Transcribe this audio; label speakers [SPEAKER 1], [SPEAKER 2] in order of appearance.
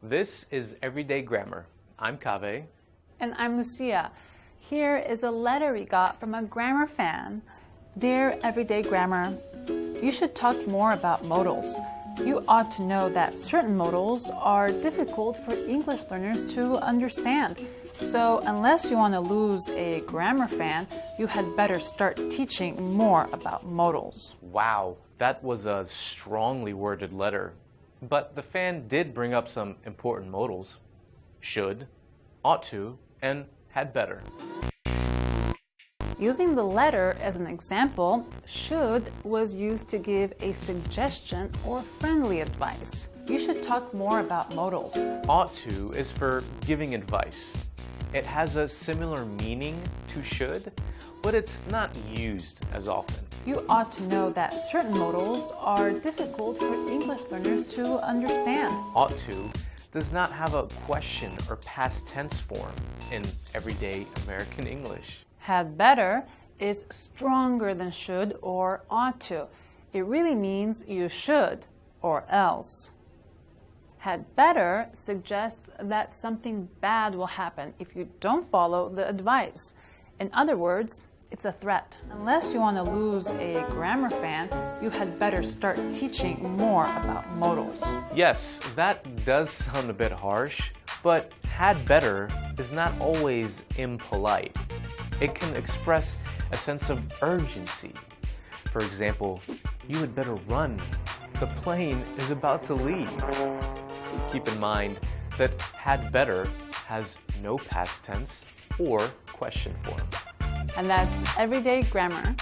[SPEAKER 1] This is Everyday Grammar. I'm Kaveh.
[SPEAKER 2] And I'm Lucia. Here is a letter we got from a grammar fan. Dear Everyday Grammar, you should talk more about modals. You ought to know that certain modals are difficult for English learners to understand. So unless you want to lose a grammar fan, you had better start teaching more about modals.
[SPEAKER 1] Wow, that was a strongly worded letter. But the fan did bring up some important modals. Should, ought to, and had better.
[SPEAKER 2] Using the letter as an example, should was used to give a suggestion or friendly advice. You should talk more about modals.
[SPEAKER 1] Ought to is for giving advice. It has a similar meaning to should, but it's not used as often.
[SPEAKER 2] You ought to know that certain modals are difficult for English learners to understand.
[SPEAKER 1] Ought to does not have a question or past tense form in everyday American English.
[SPEAKER 2] Had better is stronger than should or ought to. It really means you should or else. Had better suggests that something bad will happen if you don't follow the advice. In other words, it's a threat. Unless you want to lose a grammar fan, you had better start teaching more about modals.
[SPEAKER 1] Yes, that does sound a bit harsh, but had better is not always impolite. It can express a sense of urgency. For example, you had better run. The plane is about to leave. Keep in mind that had better has no past tense or question form.
[SPEAKER 2] And that's Everyday Grammar.